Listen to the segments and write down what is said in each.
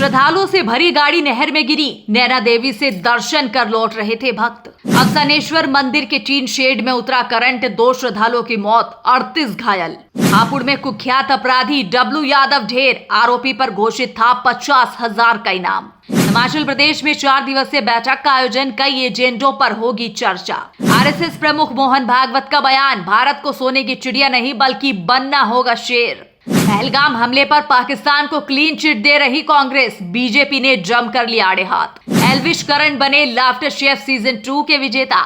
श्रद्धालुओं से भरी गाड़ी नहर में गिरी। नैना देवी से दर्शन कर लौट रहे थे भक्त। अक्सानेश्वर मंदिर के टीन शेड में उतरा करंट, 2 श्रद्धालुओं की मौत, 38 घायल। हापुड़ में कुख्यात अपराधी डब्लू यादव ढेर, आरोपी पर घोषित था 50,000 का इनाम। हिमाचल प्रदेश में 4 दिवसीय बैठक का आयोजन, कई एजेंडों पर होगी चर्चा। आरएसएस प्रमुख मोहन भागवत का बयान, भारत को सोने की चिड़िया नहीं बल्कि बनना होगा शेर। पहलगाम हमले पर पाकिस्तान को क्लीन चिट दे रही कांग्रेस, बीजेपी ने जमकर लिया आड़े हाथ। एल्विश करण बने लाफ्टर शेफ सीजन 2 के विजेता।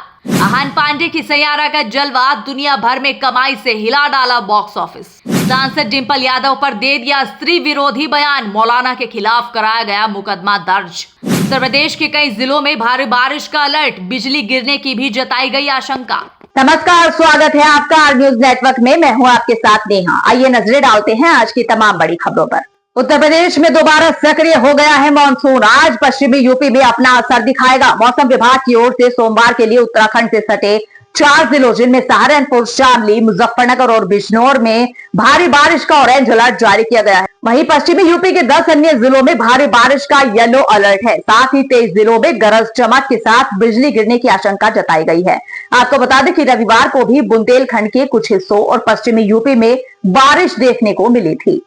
आहान पांडे की सैयारा का जलवा, दुनिया भर में कमाई से हिला डाला बॉक्स ऑफिस। सांसद डिंपल यादव पर दे दिया स्त्री विरोधी बयान, मौलाना के खिलाफ कराया गया मुकदमा दर्ज। उत्तर प्रदेश के कई जिलों में भारी बारिश का अलर्ट, बिजली गिरने की भी जताई गई आशंका। नमस्कार, स्वागत है आपका आर न्यूज नेटवर्क में। मैं हूं आपके साथ नेहा। आइए नजरें डालते हैं आज की तमाम बड़ी खबरों पर। उत्तर प्रदेश में दोबारा सक्रिय हो गया है मानसून। आज पश्चिमी यूपी में अपना असर दिखाएगा। मौसम विभाग की ओर से सोमवार के लिए उत्तराखंड से सटे 4 जिलों जिनमें सहारनपुर, शामली, मुजफ्फरनगर और बिजनौर में भारी बारिश का ऑरेंज अलर्ट जारी किया गया है। वहीं पश्चिमी यूपी के 10 अन्य जिलों में भारी बारिश का येलो अलर्ट है। साथ ही 23 जिलों में गरज चमक के साथ बिजली गिरने की आशंका जताई गई है। आपको बता दें कि रविवार को भी बुंदेलखंड के कुछ हिस्सों और पश्चिमी यूपी में बारिश देखने को मिली थी।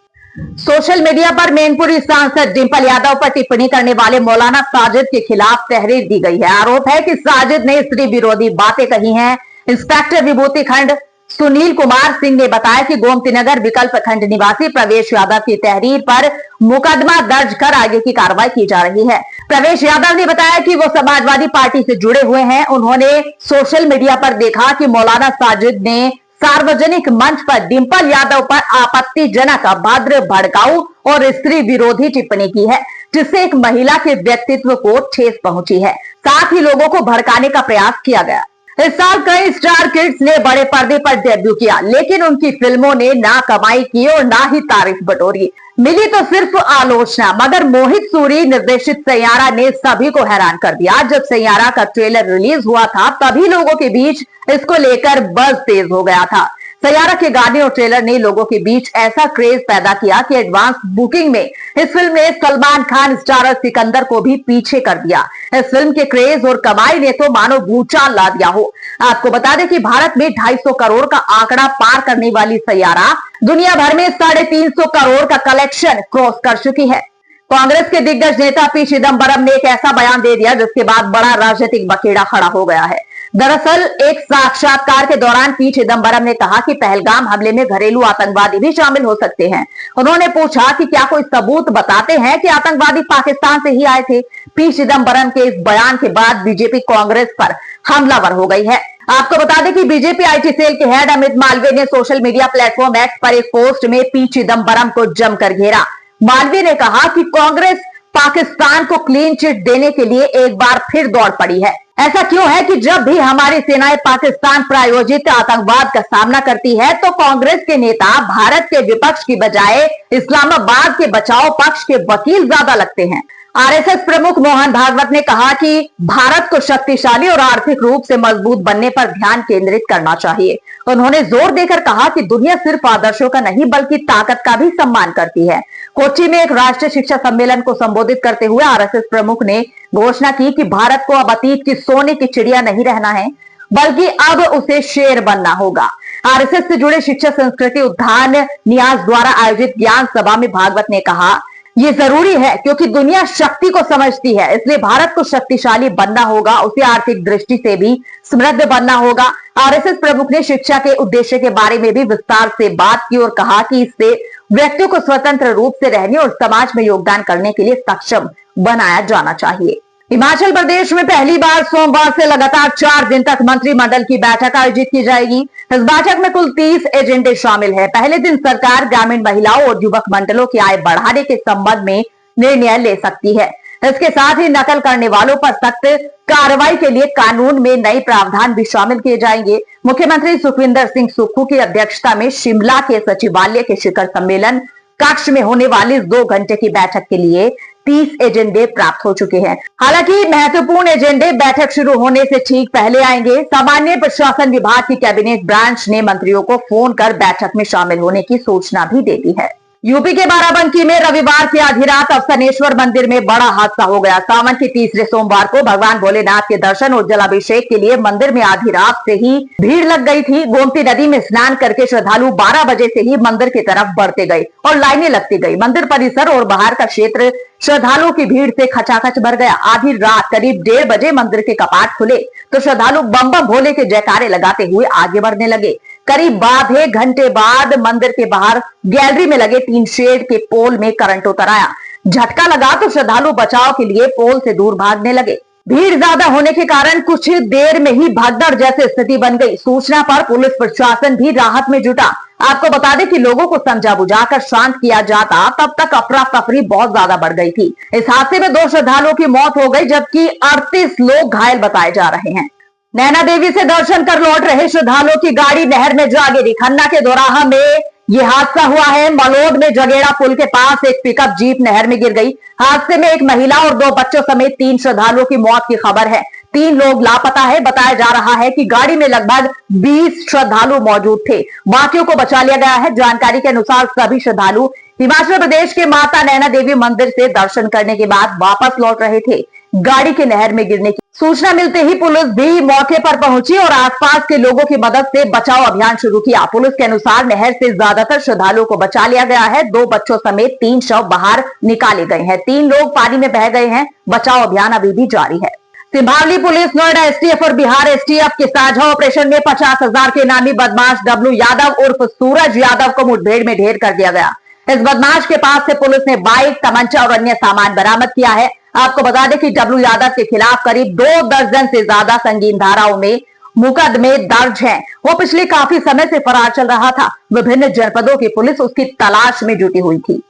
सोशल मीडिया पर मैनपुरी सांसद डिंपल यादव पर टिप्पणी करने वाले मौलाना साजिद के खिलाफ तहरीर दी गई है। आरोप है कि साजिद ने स्त्री विरोधी बातें कही हैं। इंस्पेक्टर विभूति खंड सुनील कुमार सिंह ने बताया कि गोमतीनगर विकल्प खंड निवासी प्रवेश यादव की तहरीर पर मुकदमा दर्ज कर आगे की कार्रवाई की जा रही है। प्रवेश यादव ने बताया कि वो समाजवादी पार्टी से जुड़े हुए हैं। उन्होंने सोशल मीडिया पर देखा कि मौलाना साजिद ने सार्वजनिक मंच पर डिंपल यादव पर आपत्तिजनक, अभद्र, भड़काऊ और स्त्री विरोधी टिप्पणी की है, जिससे एक महिला के व्यक्तित्व को ठेस पहुंची है। साथ ही लोगों को भड़काने का प्रयास किया गया। इस साल कई स्टार किड्स ने बड़े पर्दे पर डेब्यू किया, लेकिन उनकी फिल्मों ने ना कमाई की और ना ही तारीफ बटोरी। मिली तो सिर्फ आलोचना। मगर मोहित सूरी निर्देशित सैयारा ने सभी को हैरान कर दिया। जब सैयारा का ट्रेलर रिलीज हुआ था, तभी लोगों के बीच इसको लेकर बज़ तेज हो गया था। सैयारा के गाने और ट्रेलर ने लोगों के बीच ऐसा क्रेज पैदा किया कि एडवांस बुकिंग में इस फिल्म ने सलमान खान स्टारर सिकंदर को भी पीछे कर दिया। इस फिल्म के क्रेज और कमाई ने तो मानो भूचाल ला दिया हो। आपको बता दें कि भारत में 250 करोड़ का आंकड़ा पार करने वाली सैयारा दुनिया भर में 350 करोड़ का कलेक्शन क्रॉस कर चुकी है। कांग्रेस के दिग्गज नेता पी चिदम्बरम ने एक ऐसा बयान दे दिया जिसके बाद बड़ा राजनीतिक बखेड़ा खड़ा हो गया है। दरअसल एक साक्षात्कार के दौरान पी चिदम्बरम ने कहा कि पहलगाम हमले में घरेलू आतंकवादी भी शामिल हो सकते हैं। उन्होंने पूछा कि क्या कोई सबूत बताते हैं कि आतंकवादी पाकिस्तान से ही आए थे। पी चिदम्बरम के इस बयान के बाद बीजेपी कांग्रेस पर हमलावर हो गई है। आपको बता दें कि बीजेपी आईटी सेल के हेड अमित मालवीय ने सोशल मीडिया प्लेटफॉर्म एक्स पर एक पोस्ट में पी चिदम्बरम को जमकर घेरा। मालवीय ने कहा कि कांग्रेस पाकिस्तान को क्लीन चिट देने के लिए एक बार फिर दौड़ पड़ी है। ऐसा क्यों है कि जब भी हमारी सेनाएं पाकिस्तान प्रायोजित आतंकवाद का सामना करती है, तो कांग्रेस के नेता भारत के विपक्ष की बजाय इस्लामाबाद के बचाव पक्ष के वकील ज्यादा लगते हैं। आरएसएस प्रमुख मोहन भागवत ने कहा कि भारत को शक्तिशाली और आर्थिक रूप से मजबूत बनने पर ध्यान केंद्रित करना चाहिए। उन्होंने जोर देकर कहा कि दुनिया सिर्फ आदर्शों का नहीं बल्कि ताकत का भी सम्मान करती है। कोच्चि में एक राष्ट्रीय शिक्षा सम्मेलन को संबोधित करते हुए आरएसएस प्रमुख ने घोषणा की कि भारत को अब अतीत की सोने की चिड़िया नहीं रहना है, बल्कि अब उसे शेर बनना होगा। आरएसएस से जुड़े शिक्षा संस्कृति उद्यान न्यास द्वारा आयोजित ज्ञान सभा में भागवत ने कहा, ये जरूरी है क्योंकि दुनिया शक्ति को समझती है, इसलिए भारत को शक्तिशाली बनना होगा, उसे आर्थिक दृष्टि से भी समृद्ध बनना होगा। आरएसएस प्रमुख ने शिक्षा के उद्देश्य के बारे में भी विस्तार से बात की और कहा कि इससे व्यक्तियों को स्वतंत्र रूप से रहने और समाज में योगदान करने के लिए सक्षम बनाया जाना चाहिए। हिमाचल प्रदेश में पहली बार सोमवार से लगातार 4 दिन तक मंत्रिमंडल की बैठक आयोजित की जाएगी। इस बैठक में कुल 30 एजेंडे शामिल है। पहले दिन सरकार ग्रामीण महिलाओं और युवक मंडलों की आय बढ़ाने के संबंध में निर्णय ले सकती है। इसके साथ ही नकल करने वालों पर सख्त कार्रवाई के लिए कानून में नए प्रावधान भी शामिल किए जाएंगे। मुख्यमंत्री सुखविंदर सिंह सुक्खू की अध्यक्षता में शिमला के सचिवालय के शिखर सम्मेलन कक्ष में होने वाली 2 घंटे की बैठक के लिए 30 एजेंडे प्राप्त हो चुके हैं। हालांकि महत्वपूर्ण एजेंडे बैठक शुरू होने से ठीक पहले आएंगे। सामान्य प्रशासन विभाग की कैबिनेट ब्रांच ने मंत्रियों को फोन कर बैठक में शामिल होने की सूचना भी दे दी है। यूपी के बाराबंकी में रविवार की आधी रात अवसनेश्वर मंदिर में बड़ा हादसा हो गया। सावन के तीसरे सोमवार को भगवान भोलेनाथ के दर्शन और जलाभिषेक के लिए मंदिर में आधी रात से ही भीड़ लग गई थी। गोमती नदी में स्नान करके श्रद्धालु 12 बजे से ही मंदिर की तरफ बढ़ते गए और लाइनें लगती गई। मंदिर परिसर और बाहर का क्षेत्र श्रद्धालुओं की भीड़ से खचाखच भर गया। आधी रात करीब 1:30 बजे मंदिर के कपाट खुले तो श्रद्धालु बम बम भोले के जयकारे लगाते हुए आगे बढ़ने लगे। करीब आधे घंटे बाद मंदिर के बाहर गैलरी में लगे टीन शेड के पोल में करंट उतर आया। झटका लगा तो श्रद्धालु बचाव के लिए पोल से दूर भागने लगे। भीड़ ज्यादा होने के कारण कुछ देर में ही भगदड़ जैसी स्थिति बन गई। सूचना पर पुलिस प्रशासन भी राहत में जुटा। आपको बता दें कि लोगों को समझा बुझाकर शांत किया जाता, तब तक अफरा तफरी बहुत ज्यादा बढ़ गई थी। इस हादसे में 2 श्रद्धालुओं की मौत हो गई जबकि 38 लोग घायल बताए जा रहे हैं। नैना देवी से दर्शन कर लौट रहे श्रद्धालुओं की गाड़ी नहर में जा गिरी। खन्ना के दोराहा में यह हादसा हुआ है। मलोद में जगेड़ा पुल के पास एक पिकअप जीप नहर में गिर गई। हादसे में एक महिला और 2 बच्चों समेत 3 श्रद्धालुओं की मौत की खबर है। 3 लोग लापता है। बताया जा रहा है कि गाड़ी में लगभग 20 श्रद्धालु मौजूद थे। बाकियों को बचा लिया गया है। जानकारी के अनुसार सभी श्रद्धालु हिमाचल प्रदेश के माता नैना देवी मंदिर से दर्शन करने के बाद वापस लौट रहे थे। गाड़ी के नहर में गिरने की सूचना मिलते ही पुलिस भी मौके पर पहुंची और आसपास के लोगों की मदद से बचाव अभियान शुरू किया। पुलिस के अनुसार नहर से ज्यादातर श्रद्धालुओं को बचा लिया गया है। 2 बच्चों समेत 3 शव बाहर निकाले गए हैं। 3 लोग पानी में बह गए हैं। बचाव अभियान अभी भी जारी है। सिंभावली पुलिस, नोएडा एसटीएफ और बिहार एसटीएफ के साझा ऑपरेशन में 50,000 के नामी बदमाश डब्लू यादव उर्फ सूरज यादव को मुठभेड़ में ढेर कर दिया गया। इस बदमाश के पास से पुलिस ने बाइक, तमंचा और अन्य सामान बरामद किया है। आपको बता दें कि डब्लू यादव के खिलाफ करीब 2 दर्जन से ज्यादा संगीन धाराओं में मुकदमे दर्ज हैं। वो पिछले काफी समय से फरार चल रहा था। विभिन्न जनपदों की पुलिस उसकी तलाश में जुटी हुई थी।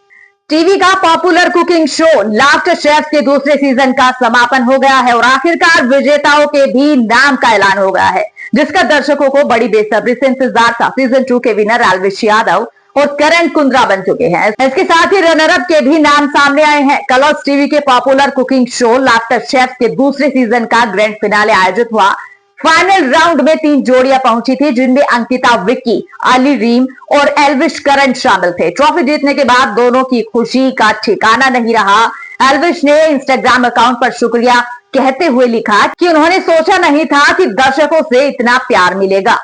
टीवी का popular cooking show last chef के दूसरे सीजन का समापन हो गया है और आखिरकार विजेताओं के भी नाम का ऐलान हो गया है, जिसका दर्शकों को बड़ी बेसब्री से इंतजार था। सीजन 2 के विनर एल्विश यादव और करण कुंद्रा बन चुके हैं। इसके साथ ही रनर अप के भी नाम सामने आए हैं। कलर्स टीवी के popular cooking show laughter chef के दूसरे सीजन का ग्रैंड फिनाले आयोजित हुआ। फाइनल राउंड में 3 जोड़ियां पहुंची थी, जिनमें अंकिता विक्की, अली रीम और एल्विश करण शामिल थे। ट्रॉफी जीतने के बाद दोनों की खुशी का ठिकाना नहीं रहा। एल्विश ने इंस्टाग्राम अकाउंट पर शुक्रिया कहते हुए लिखा कि उन्होंने सोचा नहीं था कि दर्शकों से इतना प्यार मिलेगा।